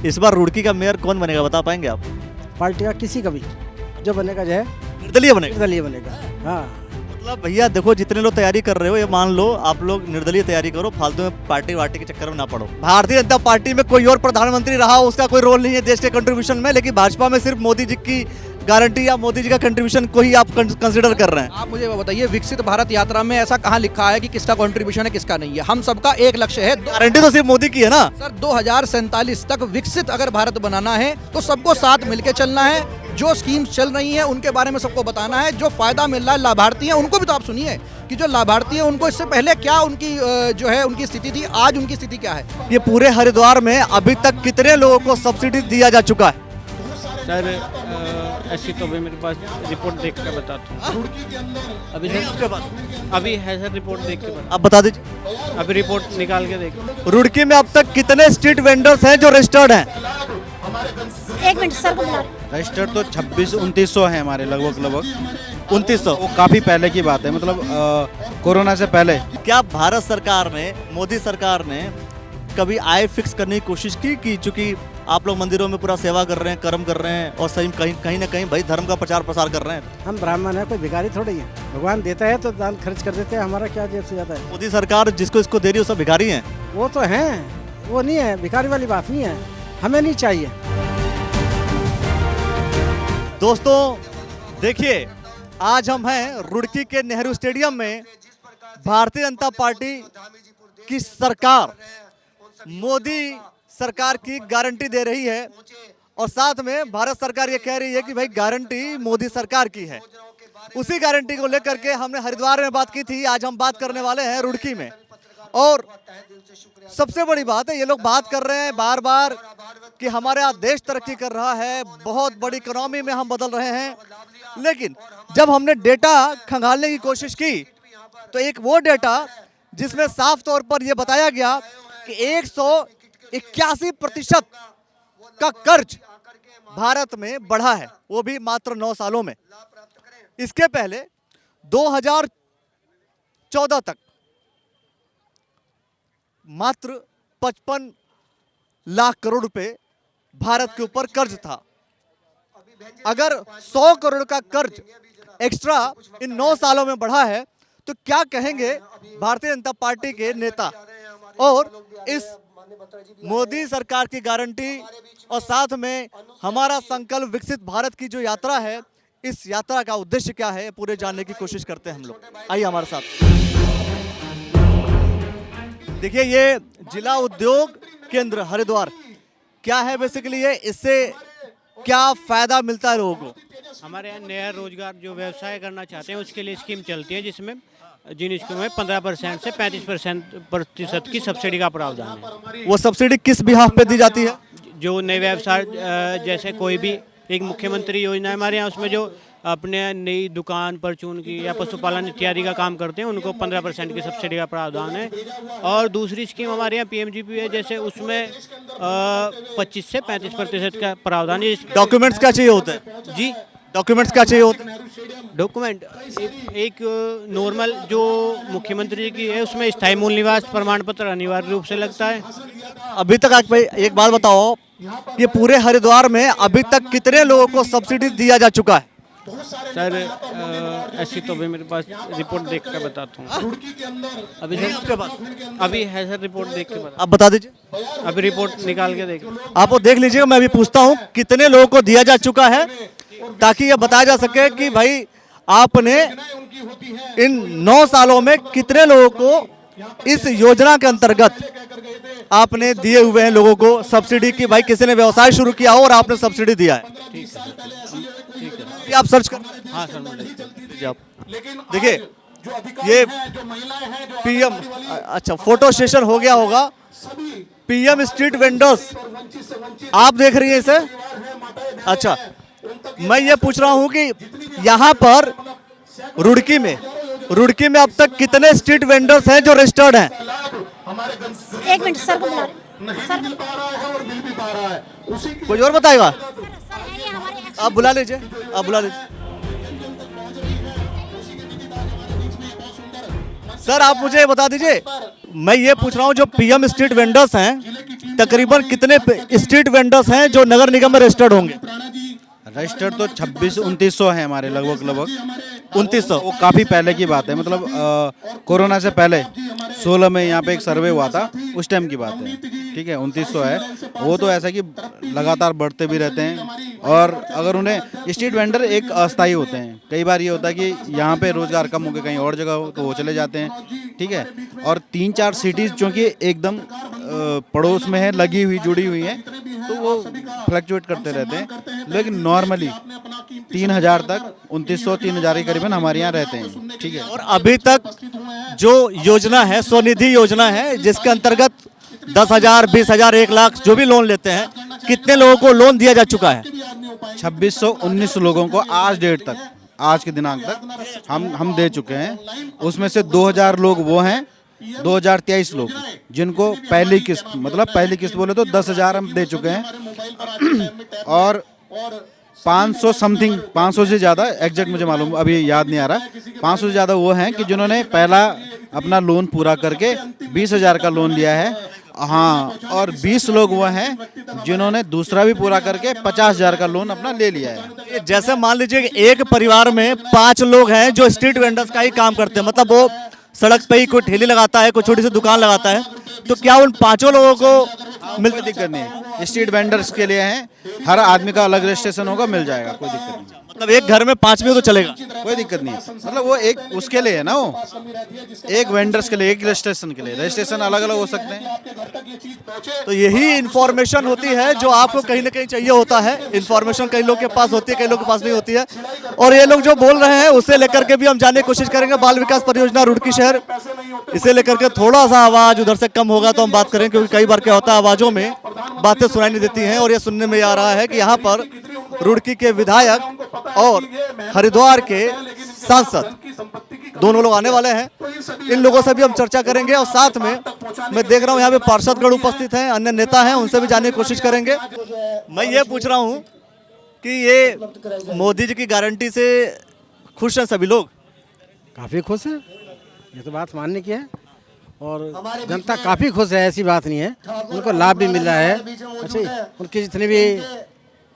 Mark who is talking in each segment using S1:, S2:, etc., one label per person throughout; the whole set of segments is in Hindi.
S1: इस बार रुड़की का मेयर कौन बनेगा बता पाएंगे आप?
S2: पार्टी का किसी का भी जो बनेगा जो है
S1: निर्दलीय बनेगा।
S2: निर्दलीय बनेगा। हाँ,
S1: मतलब भैया देखो, जितने लोग तैयारी कर रहे हो, ये मान लो आप लोग निर्दलीय तैयारी करो, फालतू में पार्टी वार्टी के चक्कर में ना पड़ो। भारतीय जनता पार्टी में कोई और प्रधानमंत्री रहा, उसका कोई रोल नहीं है देश के कंट्रीब्यूशन में, लेकिन भाजपा में सिर्फ मोदी जी की गारंटी या मोदी जी का कंट्रीब्यूशन को ही आप कंसिडर कर रहे हैं।
S3: आप मुझे बताइए, विकसित भारत यात्रा में ऐसा कहाँ लिखा है कि किसका कंट्रीब्यूशन है किसका नहीं है? हम सबका एक लक्ष्य है।
S1: गारंटी तो सिर्फ मोदी की है ना
S3: सर, 2047 तक विकसित अगर भारत बनाना है तो सबको साथ मिलके चलना है। जो स्कीम्स चल रही हैं उनके बारे में सबको बताना है। जो फायदा मिल रहा है लाभार्थी हैं उनको भी तो आप सुनिए कि जो लाभार्थी हैं उनको इससे पहले क्या उनकी जो है उनकी स्थिति थी, आज उनकी स्थिति क्या है।
S1: ये पूरे हरिद्वार में अभी तक कितने लोगों को सब्सिडी दिया जा चुका है?
S4: सर ऐसी तो अभी मेरे पास रिपोर्ट देख कर बताता हूँ। अभी सर अभी है सर, रिपोर्ट देख के
S1: आप बता दीजिए।
S4: अभी रिपोर्ट निकाल के देख।
S1: रुड़की में अब तक कितने स्ट्रीट वेंडर्स हैं जो रजिस्टर्ड हैं?
S5: एक मिनट सर को बुला रहे।
S6: रजिस्टर्ड तो 2600-2900 हैं हमारे लगभग
S1: 2900।
S6: वो काफ़ी पहले की बात है, मतलब कोरोना से पहले।
S1: क्या भारत सरकार ने, मोदी सरकार ने कभी आय फिक्स करने की कोशिश की कि चूंकि आप लोग मंदिरों में पूरा सेवा कर रहे हैं, कर्म कर रहे हैं और सही कहीं ना कहीं भाई धर्म का प्रचार प्रसार कर रहे हैं?
S2: हम ब्राह्मण है, कोई भिखारी थोड़ी है। भगवान देता है तो दान खर्च कर देते हैं, हमारा क्या जेब से जाता है।
S1: मोदी सरकार जिसको इसको दे रही है वो सब भिखारी हैं।
S2: वो तो हैं, वो नहीं है, भिखारी वाली बात नहीं है, हमें नहीं चाहिए।
S1: दोस्तों देखिए, आज हम हैं रुड़की के नेहरू स्टेडियम में। भारतीय जनता पार्टी की सरकार मोदी सरकार की गारंटी दे रही है और साथ में भारत सरकार ये कह रही है कि भाई गारंटी मोदी सरकार की है। उसी गारंटी को लेकर के हमने हरिद्वार में बात की थी, आज हम बात करने वाले हैं रुड़की में। और सबसे बड़ी बात है, ये लोग बात कर रहे हैं बार बार कि हमारे यहाँ देश तरक्की कर रहा है, बहुत बड़ी इकोनॉमी में हम बदल रहे हैं, लेकिन जब हमने डेटा खंगालने की कोशिश की तो एक वो डेटा जिसमें साफ तौर पर यह बताया गया कि 181% का कर्ज भारत में बढ़ा है, वो भी मात्र 9 सालों में। इसके पहले 2014 तक मात्र 55 लाख करोड़ रुपए भारत के ऊपर कर्ज था। अगर 100 करोड़ का कर्ज एक्स्ट्रा इन 9 सालों में बढ़ा है तो क्या कहेंगे भारतीय जनता पार्टी के नेता? और इस मोदी सरकार की गारंटी और साथ में हमारा संकल्प विकसित भारत की जो यात्रा है, इस यात्रा का उद्देश्य क्या है, पूरे जानने की कोशिश करते हैं हम लोग। आइए हमारे साथ। देखिए, ये जिला उद्योग केंद्र हरिद्वार क्या है बेसिकली, ये इससे क्या फायदा मिलता है लोगों को?
S4: हमारे यहाँ नया रोजगार जो व्यवसाय करना चाहते हैं उसके लिए स्कीम चलती है, जिसमें जिन स्कीमों में 15% से 35% की सब्सिडी का प्रावधान है।
S1: वो सब्सिडी किस बिहाफ पे दी जाती है?
S4: जो नए व्यवसाय जैसे कोई भी एक मुख्यमंत्री योजना है हमारे यहाँ, उसमें जो अपने नई दुकान परचून की या पशुपालन इत्यादि का काम करते हैं उनको 15% की सब्सिडी का प्रावधान है। और दूसरी स्कीम हमारे यहाँ PMGP है, जैसे उसमें 25 से 35% का प्रावधान है।
S1: डॉक्यूमेंट्स क्या चाहिए होते हैं
S4: जी?
S1: डॉक्यूमेंट्स क्या चाहिए होते हैं?
S4: डॉक्यूमेंट एक नॉर्मल जो मुख्यमंत्री जी की है उसमें स्थायी मूल निवास प्रमाण पत्र अनिवार्य रूप से लगता है।
S1: अभी तक भाई एक बात बताओ कि पूरे हरिद्वार में अभी तक कितने लोगों को सब्सिडी दिया जा चुका है?
S4: सर ऐसी तो अभी मेरे पास रिपोर्ट देख कर बताता हूँ। अभी सर अभी है सर, रिपोर्ट देख के
S1: आप बता दीजिए।
S4: अभी रिपोर्ट निकाल के देख।
S1: आप वो देख लीजिएगा, मैं अभी पूछता हूँ कितने लोगों को दिया जा चुका है, ताकि ये बताया जा सके कि भाई आपने इन 9 सालों में कितने लोगों को इस योजना के अंतर्गत आपने दिए हुए हैं लोगों को सब्सिडी की। भाई किसी ने व्यवसाय शुरू किया हो और आपने सब्सिडी दिया है।
S4: ठीक है,
S1: आप सर्च कर।
S4: हाँ सर,
S1: आप देखिए, ये PM, अच्छा फोटो सेशन हो गया होगा। PM स्ट्रीट वेंडर्स आप देख रही हैं इसे? अच्छा, मैं ये पूछ रहा हूँ कि यहाँ पर रुड़की में अब तक कितने स्ट्रीट वेंडर्स हैं जो रजिस्टर्ड हैं?
S5: एक मिनट सर को बुला रहे। सर
S1: कोई और बताएगा?
S5: सर है ये हमारे
S1: आप बुला लीजिए, आप बुला लीजिए। सर आप मुझे बता दीजिए, मैं ये पूछ रहा हूँ जो PM स्ट्रीट वेंडर्स हैं तकरीबन कितने स्ट्रीट वेंडर्स हैं जो नगर निगम में रजिस्टर्ड होंगे?
S6: रजिस्टर्ड तो 2600-2900 है हमारे लगभग
S1: 2900।
S6: वो काफ़ी पहले की बात है, मतलब कोरोना से पहले 16 में यहाँ पे एक सर्वे हुआ था, उस टाइम की बात है। ठीक है, 2900 है। वो तो ऐसा कि लगातार बढ़ते भी रहते हैं, और अगर उन्हें स्ट्रीट वेंडर एक अस्थायी होते हैं। कई बार ये होता है कि यहाँ पे रोजगार कम हो गया, कहीं और जगह हो तो वो चले जाते हैं। ठीक है, और 3-4 सिटीज़ जो कि एकदम पड़ोस में है, लगी हुई जुड़ी हुई हैं, तो वो फ्लक्चुएट करते रहते हैं। लेकिन नॉर्मली 3000 तक 2900-3000 के करीबन हमारे यहाँ रहते हैं। ठीक है,
S1: और अभी तक जो योजना है स्वनिधि योजना है, जिसके अंतर्गत 10,000, 20,000, 1 लाख जो भी लोन लेते हैं, कितने लोगों को लोन दिया जा चुका है?
S6: 2619 लोगों को आज डेट तक, आज के दिनांक तक हम दे चुके हैं। उसमें से 2000 लोग वो हैं, 2023 लोग जिनको पहली किस्त, मतलब पहली किस्त बोले तो 10,000 हम दे चुके हैं। और 500 समथिंग, 500 से ज़्यादा, एग्जैक्ट मुझे मालूम अभी याद नहीं आ रहा, 500 से ज़्यादा वो हैं कि जिन्होंने पहला अपना लोन पूरा करके 20,000 का लोन लिया है। हाँ, और 20 लोग वो हैं जिन्होंने दूसरा भी पूरा करके 50,000 का लोन अपना ले लिया है।
S1: ये जैसे मान लीजिए कि एक परिवार में 5 लोग हैं जो स्ट्रीट वेंडर्स का ही काम करते हैं, मतलब वो सड़क पे ही कोई ठेली लगाता है, कोई छोटी सी दुकान लगाता है, तो क्या उन 5 लोगों को
S6: कोई दिक्कत नहीं है। स्ट्रीट वेंडर्स के लिए हैं, हर आदमी का अलग रजिस्ट्रेशन होगा, मिल जाएगा, कोई दिक्कत नहीं।
S1: मतलब एक घर में 5 भी हो तो चलेगा?
S6: कोई दिक्कत नहीं, मतलब वो एक उसके लिए है ना, वो एक वेंडर्स के लिए, एक रजिस्ट्रेशन के लिए। रजिस्ट्रेशन अलग अलग हो सकते हैं।
S1: तो यही इन्फॉर्मेशन होती है जो आपको कहीं ना कहीं चाहिए होता है। इन्फॉर्मेशन कई लोग के पास होती है, कई लोग के पास नहीं होती है, और ये लोग जो बोल रहे हैं उसे लेकर के भी हम जानने की कोशिश करेंगे। बाल विकास परियोजना रुड़की शहर, इसे लेकर के थोड़ा सा आवाज उधर से कम होगा तो हम बात करें, क्योंकि कई बार क्या होता है आवाजों में बातें सुनाई नहीं देती हैं। और ये सुनने में आ रहा है कि यहाँ पर रुड़की के विधायक और हरिद्वार के सांसद दोनों लोग आने वाले हैं। इन लोगों से भी हम चर्चा करेंगे, और साथ में मैं देख रहा हूँ यहाँ पे पार्षदगण उपस्थित हैं, अन्य नेता हैं, उनसे भी जानने की कोशिश करेंगे। मैं ये पूछ रहा हूँ कि ये मोदी जी की गारंटी से खुश हैं सभी लोग?
S2: काफ़ी खुश है, ये तो बात मानने की है, और जनता काफ़ी खुश है, ऐसी बात नहीं है। उनको लाभ भी मिल रहा है। अच्छा, उनकी जितनी भी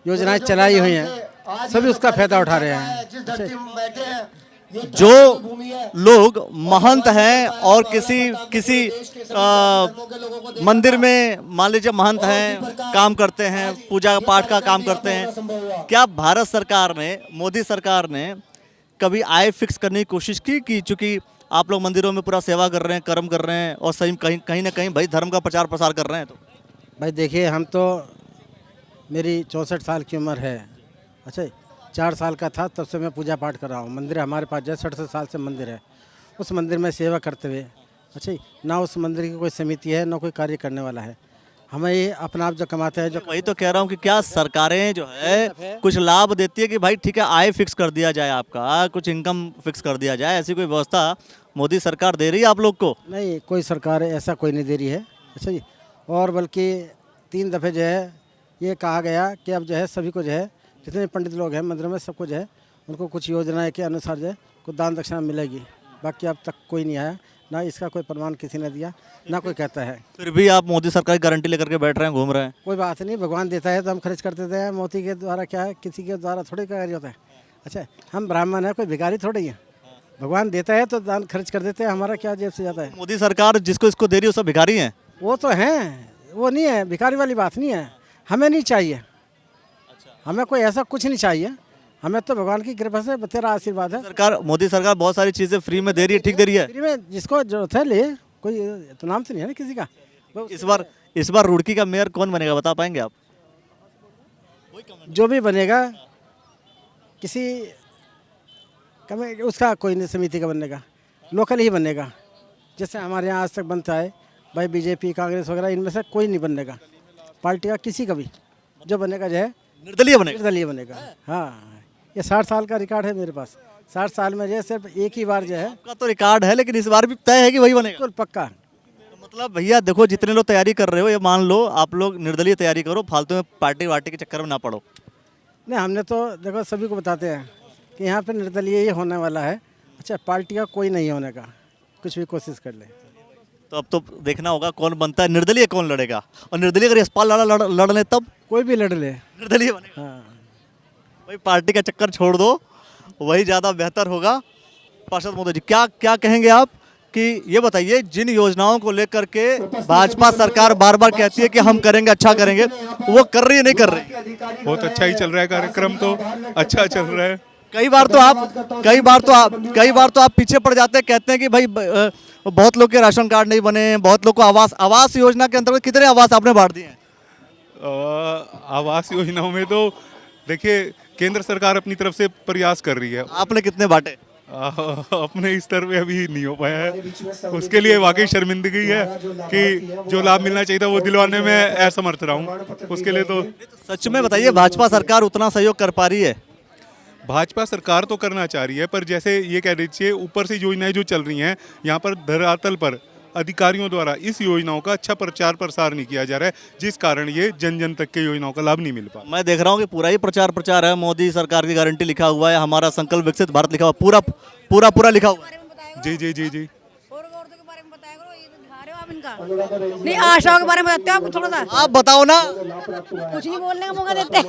S2: योजनाएं चलाई हुई हैं सभी उसका फायदा उठा रहे हैं। अच्छा,
S1: जो लोग महंत हैं और किसी मंदिर में मान लीजिए महंत हैं, काम करते हैं, पूजा पाठ का काम करते हैं, क्या भारत सरकार ने, मोदी सरकार ने कभी आय फिक्स करने की कोशिश की कि चूंकि आप लोग मंदिरों में पूरा सेवा कर रहे हैं, कर्म कर रहे हैं, और सही कहीं ना कहीं भाई धर्म का प्रचार प्रसार कर रहे हैं? तो
S2: भाई देखिए, हम तो, मेरी 64 साल की उम्र है। अच्छा, 4 साल का था तब से मैं पूजा पाठ कर रहा हूँ। मंदिर हमारे पास 67 साल से मंदिर है, उस मंदिर में सेवा करते हुए। अच्छा, ना उस मंदिर की कोई समिति है, ना कोई कार्य करने वाला है। हमें ये अपना आप जो कमाते हैं, जो
S1: वही तो कह रहा हूँ कि क्या सरकारें जो है कुछ लाभ देती है कि भाई ठीक है आय फिक्स कर दिया जाए, आपका कुछ इनकम फिक्स कर दिया जाए, ऐसी कोई व्यवस्था मोदी सरकार दे रही है आप लोग को?
S2: नहीं, कोई सरकार ऐसा कोई नहीं दे रही है। अच्छा जी, और बल्कि 3 दफ़े जो है ये कहा गया कि अब जो है सभी को जो है, जितने पंडित लोग हैं मंदिर में, सबको जो है उनको कुछ योजनाएं के अनुसार जो है कुछ दान दक्षिणा मिलेगी। बाकी अब तक कोई नहीं आया, ना इसका कोई प्रमाण किसी ने दिया, ना कोई कहता है।
S1: फिर भी आप मोदी सरकार की गारंटी लेकर के बैठ रहे हैं, घूम रहे हैं?
S2: कोई बात नहीं, भगवान देता है तो हम खर्च कर देते हैं। मोदी के द्वारा क्या है, किसी के द्वारा थोड़ी कार्य होता है। अच्छा, हम ब्राह्मण हैं, कोई भिखारी थोड़ी है। भगवान देता है तो दान खर्च कर देते हैं, हमारा क्या जेब से जाता है।
S1: मोदी सरकार जिसको इसको दे रही है वो सब भिखारी हैं?
S2: वो तो हैं, वो नहीं है, भिखारी वाली बात नहीं है। हमें नहीं चाहिए, हमें कोई ऐसा कुछ नहीं चाहिए। हमें तो भगवान की कृपा से तेरा आशीर्वाद है।
S1: सरकार, मोदी सरकार बहुत सारी चीजें फ्री में दे रही है, ठीक दे रही है।
S2: फ्री में जिसको जरूरत है ले, कोई तो नाम तो नहीं है ना किसी का।
S1: इस बार रुड़की का मेयर कौन बनेगा, बता पाएंगे आप?
S2: जो भी बनेगा, किसी उसका कोई नहीं समिति का बनेगा, लोकल ही बनेगा। जैसे हमारे यहाँ आज तक बनता है भाई, बीजेपी कांग्रेस वगैरह, इनमें से कोई नहीं बनेगा पार्टी का, किसी का भी। जो बनेगा जो है
S1: निर्दलीय बनेगा।
S2: निर्दलीय बनेगा। हाँ, ये 60 साल का रिकॉर्ड है मेरे पास। 60 साल में जो है सिर्फ एक ही बार जो है।
S1: आपका तो रिकॉर्ड है, लेकिन इस बार भी तय है कि वही बनेगा?
S2: बिल्कुल पक्का।
S1: मतलब भैया देखो, जितने लोग तैयारी कर रहे हो, ये मान लो आप लोग निर्दलीय तैयारी करो, फालतू में पार्टी वार्टी के चक्कर में ना पड़ो।
S2: नहीं, हमने तो देखो सभी को बताते हैं कि यहाँ पे निर्दलीय ही होने वाला है। अच्छा, पार्टी का कोई नहीं होने का, कुछ भी कोशिश कर ले।
S1: तो अब तो देखना होगा कौन बनता है, निर्दलीय कौन लड़ेगा, और निर्दलीय अगर यशपाल लड़ ले तब
S2: कोई भी लड़ ले।
S1: निर्दलीय बनेगा।
S2: हाँ।
S1: भाई पार्टी का चक्कर छोड़ दो, वही ज़्यादा बेहतर होगा। पार्षद महोदय जी क्या क्या कहेंगे आप कि ये बताइए, जिन योजनाओं को लेकर के भाजपा सरकार बार बार कहती है कि हम करेंगे, अच्छा करेंगे, वो कर रही है नहीं कर रही?
S7: बहुत अच्छा ही चल रहा है कार्यक्रम, तो अच्छा चल रहा है।
S1: कई बार तो आप पीछे पड़ जाते हैं, कहते हैं कि भाई बहुत लोग के राशन कार्ड नहीं बने, बहुत लोग को आवास योजना के अंतर्गत कितने आवास आपने बांट दिए हैं?
S7: आवास योजनाओं में तो देखिए केंद्र सरकार अपनी तरफ से प्रयास कर रही है।
S1: आपने कितने बांटे?
S7: अपने स्तर पे अभी नहीं हो पाया है, उसके लिए वाकई शर्मिंदगी है कि जो लाभ मिलना चाहिए था वो दिलवाने में असमर्थ रहा हूँ। उसके लिए तो
S1: सच में बताइए, भाजपा सरकार उतना सहयोग कर पा रही है?
S7: भाजपा सरकार तो करना चाह रही है, पर जैसे ये कह दीजिए ऊपर से योजनाएं जो चल रही हैं, यहाँ पर धरातल पर अधिकारियों द्वारा इस योजनाओं का अच्छा प्रचार प्रसार नहीं किया जा रहा है, जिस कारण ये जन जन तक के योजनाओं का लाभ नहीं मिल पा।
S1: मैं देख रहा हूँ कि पूरा ही प्रचार है, मोदी सरकार की गारंटी लिखा हुआ है, हमारा संकल्प विकसित भारत लिखा हुआ, पूरा लिखा हुआ है।
S7: जी जी जी जी।
S5: नहीं, आशाओं के बारे में बताते हो आप थोड़ा सा?
S1: आप बताओ ना,
S5: कुछ नहीं बोलने का मौका देते हैं।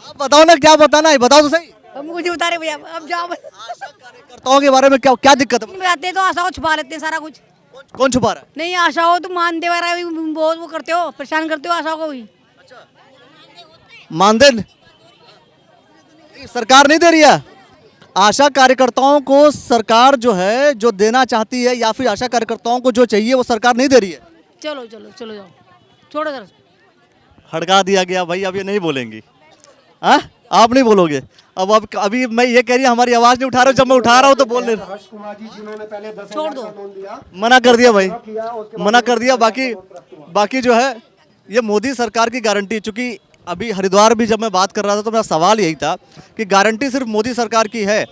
S1: आप बताओ ना, क्या बताना है बताओ तो सही।
S5: हम कुछ नहीं बता रहे भैया, अब जाओ।
S1: कार्यकर्ताओं के बारे में क्या दिक्कत है?
S5: बताते तो आशाओं छुपा लेते हैं सारा कुछ।
S1: कौन छुपा रहा है?
S5: नहीं, आशाओं तो मानदेय वगैरह भी बहुत वो करते हो, परेशान करते हो आशाओं को भी।
S1: मानदेय सरकार नहीं दे रही है? आशा कार्यकर्ताओं को सरकार जो है जो देना चाहती है, या फिर आशा कार्यकर्ताओं को जो चाहिए वो सरकार नहीं दे रही है?
S5: चलो जाओ, छोड़ो सर।
S1: हड़का दिया गया भाई, अब ये नहीं बोलेंगी। हाँ, आप नहीं बोलोगे? अब अभी मैं ये कह रही हूँ हमारी आवाज नहीं उठा रहे हो, जब मैं उठा रहा हूँ तो बोल रहे
S5: छोड़ दो।
S1: मना कर दिया भाई, मना कर दिया। बाकी जो है ये मोदी सरकार की गारंटी, चूंकि अभी हरिद्वार भी जब मैं बात कर रहा था तो मेरा सवाल यही था कि गारंटी सिर्फ मोदी सरकार की है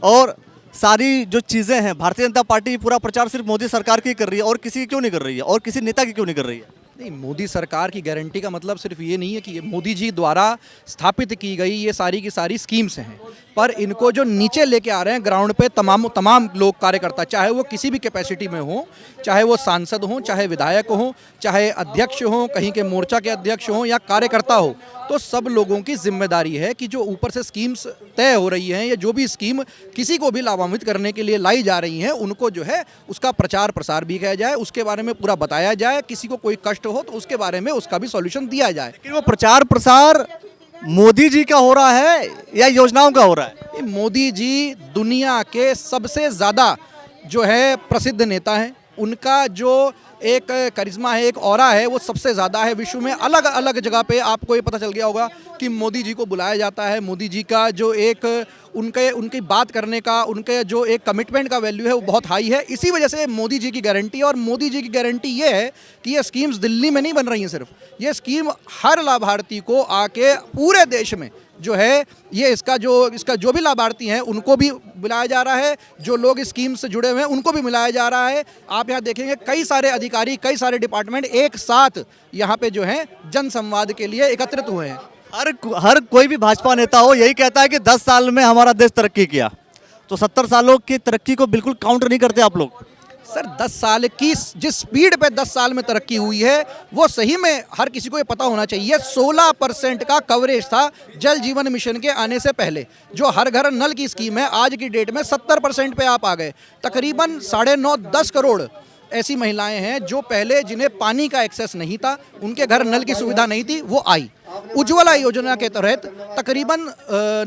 S1: और सारी जो चीज़ें हैं भारतीय जनता पार्टी पूरा प्रचार सिर्फ मोदी सरकार की कर रही है, और किसी की क्यों नहीं कर रही है, और किसी नेता की क्यों नहीं कर रही है?
S3: नहीं, मोदी सरकार की गारंटी का मतलब सिर्फ ये नहीं है कि ये मोदी जी द्वारा स्थापित की गई ये सारी की सारी स्कीम्स हैं, पर इनको जो नीचे लेके आ रहे हैं ग्राउंड पे तमाम लोग कार्यकर्ता, चाहे वो किसी भी कैपेसिटी में हो, चाहे वो सांसद हों, चाहे विधायक हों, चाहे अध्यक्ष हों, कहीं के मोर्चा के अध्यक्ष हों या कार्यकर्ता हो, तो सब लोगों की जिम्मेदारी है कि जो ऊपर से स्कीम्स तय हो रही हैं या जो भी स्कीम किसी को भी लाभान्वित करने के लिए लाई जा रही हैं, उनको जो है उसका प्रचार प्रसार भी किया जाए, उसके बारे में पूरा बताया जाए, किसी को कोई कष्ट हो तो उसके बारे में उसका भी सॉल्यूशन दिया जाए।
S1: लेकिन वो प्रचार प्रसार मोदी जी का हो रहा है या योजनाओं का हो रहा है?
S3: मोदी जी दुनिया के सबसे ज़्यादा जो है प्रसिद्ध नेता हैं, उनका जो एक करिश्मा है, एक ऑरा है, वो सबसे ज़्यादा है विश्व में। अलग अलग जगह पे आपको ये पता चल गया होगा कि मोदी जी को बुलाया जाता है। मोदी जी का जो एक उनकी बात करने का, उनके जो एक कमिटमेंट का वैल्यू है वो बहुत हाई है। इसी वजह से मोदी जी की गारंटी, और मोदी जी की गारंटी ये है कि ये स्कीम्स दिल्ली में नहीं बन रही हैं सिर्फ, ये स्कीम हर लाभार्थी को आके पूरे देश में जो है ये इसका जो भी लाभार्थी हैं उनको भी बुलाया जा रहा है, जो लोग इस स्कीम से जुड़े हुए हैं उनको भी मिलाया जा रहा है। आप यहाँ देखेंगे कई सारे अधिकारी, कई सारे डिपार्टमेंट एक साथ यहाँ पे जो है जन संवाद के लिए एकत्रित हुए हैं।
S1: हर कोई भी भाजपा नेता हो यही कहता है कि 10 साल में हमारा देश तरक्की किया, तो 70 सालों की तरक्की को बिल्कुल काउंटर नहीं करते आप लोग?
S3: सर 10 साल की जिस स्पीड पे 10 साल में तरक्की हुई है वो सही में हर किसी को ये पता होना चाहिए। 16% का कवरेज था जल जीवन मिशन के आने से पहले। जो हर घर नल की स्कीम है आज की डेट में 70% पे आप आ गए। तकरीबन 9.5-10 करोड़ ऐसी महिलाएं हैं जो पहले जिन्हें पानी का एक्सेस नहीं था, उनके घर नल की सुविधा नहीं थी, वो आई। उज्ज्वला योजना के तहत तकरीबन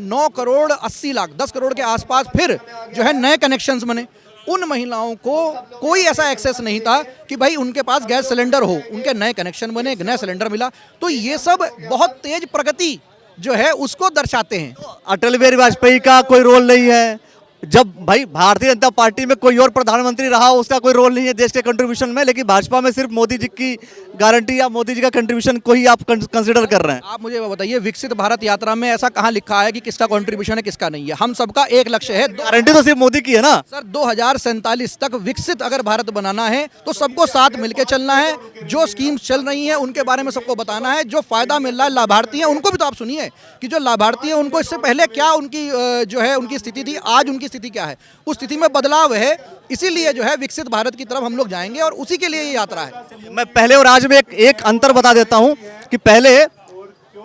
S3: 9 करोड़ 80 लाख 10 करोड़ के आसपास फिर जो है नए कनेक्शंस बने। उन महिलाओं को कोई ऐसा एक्सेस नहीं था कि भाई उनके पास गैस सिलेंडर हो, उनके नए कनेक्शन बने, नया सिलेंडर मिला। तो ये सब बहुत तेज प्रगति जो है उसको दर्शाते हैं।
S1: अटल बिहारी वाजपेयी का कोई रोल नहीं है, जब भाई भारतीय जनता पार्टी में कोई और प्रधानमंत्री रहा उसका कोई रोल नहीं है देश के कंट्रीब्यूशन में, लेकिन भाजपा में सिर्फ मोदी जी की गारंटी या मोदी जी का कंट्रीब्यूशन को ही आप कंसीडर कर रहे हैं।
S3: आप मुझे बताइए, विकसित भारत यात्रा में ऐसा कहाँ लिखा है कि किसका कंट्रीब्यूशन है किसका नहीं है? हम सबका एक लक्ष्य है।
S1: गारंटी तो सिर्फ मोदी की है ना
S3: सर। 2047 तक विकसित अगर भारत बनाना है तो सबको साथ मिलके चलना है। जो स्कीम्स चल रही हैं उनके बारे में सबको बताना है, जो फायदा मिल रहा है लाभार्थी हैं उनको भी तो आप सुनिए कि जो लाभार्थी हैं उनको इससे पहले क्या उनकी जो है उनकी स्थिति थी, आज उनकी स्थिति क्या है, उस स्थिति में बदलाव है, इसीलिए जो है विकसित भारत की तरफ हम लोग जाएंगे और उसी के लिए ये यात्रा है।
S1: मैं पहले और आज में एक अंतर बता देता हूं कि पहले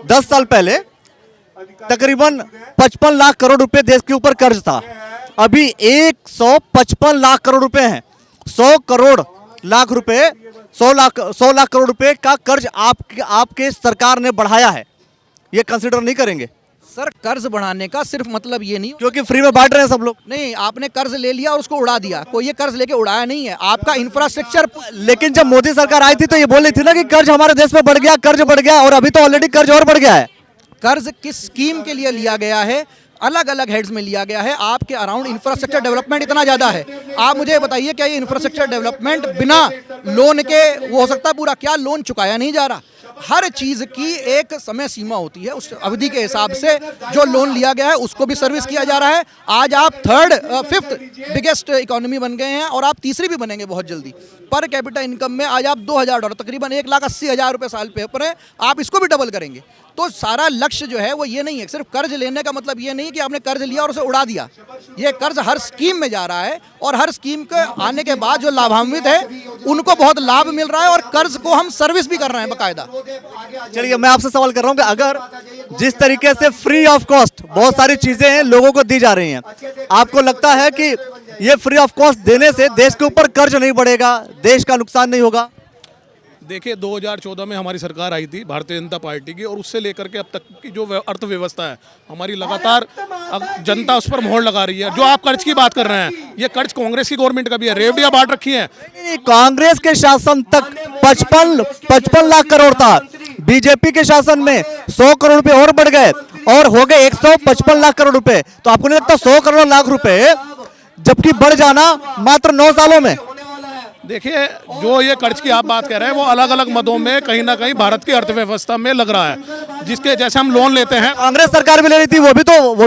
S1: 10 साल पहले तकरीबन 55 लाख करोड़ रुपए देश के ऊपर कर्ज था। अभी 155 लाख करोड़ रुपए हैं। 100 करोड़ लाख रुपए 100 लाख करोड़ रुपए का कर्ज आपके सरकार ने बढ़ाया है। ये कंसिडर नहीं करेंगे
S3: सर कर्ज बढ़ाने का सिर्फ मतलब ये नहीं,
S1: क्योंकि फ्री में बांट रहे हैं सब लोग।
S3: नहीं, आपने कर्ज ले लिया और उसको उड़ा दिया, कोई ये कर्ज लेके उड़ाया नहीं है। आपका इंफ्रास्ट्रक्चर,
S1: लेकिन जब मोदी सरकार आई थी तो ये बोल रही थी ना कि कर्ज हमारे देश में बढ़ गया, कर्ज बढ़ गया, और अभी तो ऑलरेडी कर्ज और बढ़ गया है।
S3: कर्ज किस स्कीम के लिए लिया गया है, अलग अलग हेड्स में लिया गया है। आपके अराउंड इंफ्रास्ट्रक्चर डेवलपमेंट इतना ज़्यादा है, आप मुझे बताइए क्या ये इंफ्रास्ट्रक्चर डेवलपमेंट बिना लोन के वो हो सकता है पूरा? क्या लोन चुकाया नहीं जा रहा? हर चीज़ की एक समय सीमा होती है, उस अवधि के हिसाब से जो लोन लिया गया है उसको भी सर्विस किया जा रहा है। आज आप फिफ्थ बिगेस्ट इकोनॉमी बन गए हैं और आप तीसरी भी बनेंगे बहुत जल्दी। पर कैपिटा इनकम में आज आप $2,000 तकरीबन 1,80,000 रुपये साल पे पर है, आप इसको भी डबल करेंगे। तो सारा लक्ष्य जो है वो ये नहीं है, सिर्फ कर्ज लेने का मतलब ये नहीं कि आपने कर्ज लिया और उसे उड़ा दिया। ये कर्ज हर स्कीम में जा रहा है और हर स्कीम के आने के बाद जो लाभान्वित है उनको बहुत लाभ मिल रहा है और कर्ज को हम सर्विस भी कर रहे हैं बाकायदा।
S1: चलिए मैं आपसे सवाल कर रहा हूं कि अगर जिस तरीके से फ्री ऑफ कॉस्ट बहुत सारी चीजें हैं लोगों को दी जा रही हैं, आपको लगता है कि ये फ्री ऑफ कॉस्ट देने से देश के ऊपर कर्ज नहीं बढ़ेगा, देश का नुकसान नहीं होगा?
S8: देखिए 2014 में हमारी सरकार आई थी भारतीय जनता पार्टी की, और उससे लेकर के अब तक की जो अर्थव्यवस्था है हमारी लगातार जनता उस पर मोहर लगा रही है। जो आप कर्ज की बात कर रहे हैं ये कर्ज कांग्रेस की गवर्नमेंट का भी है, रेवड़ियां बांट रखी हैं।
S1: नहीं, कांग्रेस के शासन तक 55 लाख करोड़ था, बीजेपी के शासन में 100 करोड़ रुपए और बढ़ गए और हो गए 155 लाख करोड़ रुपए। तो आपको नहीं लगता 100 करोड़ लाख रुपए जबकि बढ़ जाना मात्र 9 सालों में?
S8: देखिए जो ये कर्ज की आप बात कर रहे हैं वो अलग अलग मदों में कहीं ना कहीं भारत की अर्थव्यवस्था में लग रहा है, जिसके जैसे हम लोन लेते हैं।
S1: कांग्रेस सरकार भी ले रही थी, वो भी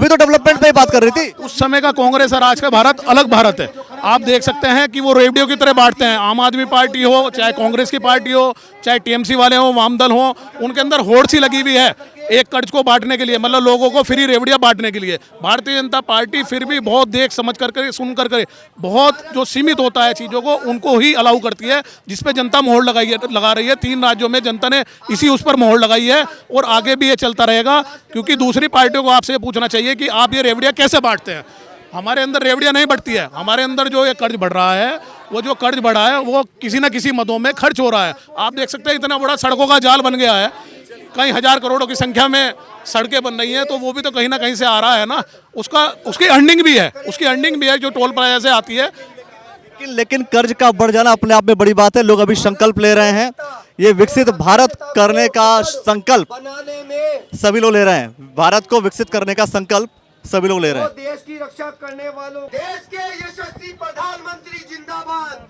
S1: तो डेवलपमेंट पे ही बात कर रही थी।
S8: उस समय का कांग्रेस और आज का भारत अलग भारत है। आप देख सकते हैं कि वो रेवड़ियों की तरह बांटते हैं। आम आदमी पार्टी हो, चाहे कांग्रेस की पार्टी हो, चाहे टीएमसी वाले हो, वामदल हो, उनके अंदर होड़ सी लगी हुई है एक कर्ज को बांटने के लिए, मतलब लोगों को फ्री रेवड़ियां बांटने के लिए। भारतीय जनता पार्टी फिर भी बहुत देख समझ करके सुन करके बहुत जो सीमित होता है चीज़ों को उनको ही अलाउ करती है, जिसपे जनता मोहर लगा रही है। 3 राज्यों में जनता ने इसी उस पर मोहर लगाई है और आगे भी ये चलता रहेगा, क्योंकि दूसरी पार्टियों को आपसे पूछना चाहिए कि आप ये रेवड़ियां कैसे बांटते हैं। हमारे अंदर रेवड़ियां नहीं बढ़ती है, हमारे अंदर जो ये कर्ज बढ़ रहा है, वो जो कर्ज बढ़ा है वो किसी न किसी मदों में खर्च हो रहा है। आप देख सकते हैं इतना बड़ा सड़कों का जाल बन गया है, कई हजार करोड़ों की संख्या में सड़कें बन रही हैं, तो वो भी तो कहीं ना कहीं से आ रहा है ना, उसकी अर्निंग भी है, जो टोल प्लाजा से आती है।
S1: लेकिन कर्ज का बढ़ जाना अपने आप में बड़ी बात है। लोग अभी संकल्प ले रहे हैं, ये विकसित भारत करने का संकल्प सभी लोग ले रहे हैं। भारत को विकसित करने का संकल्प सभी लोग ले रहे हैं।
S9: देश की रक्षा करने वालों, देश के यशस्वी प्रधानमंत्री जिंदाबाद।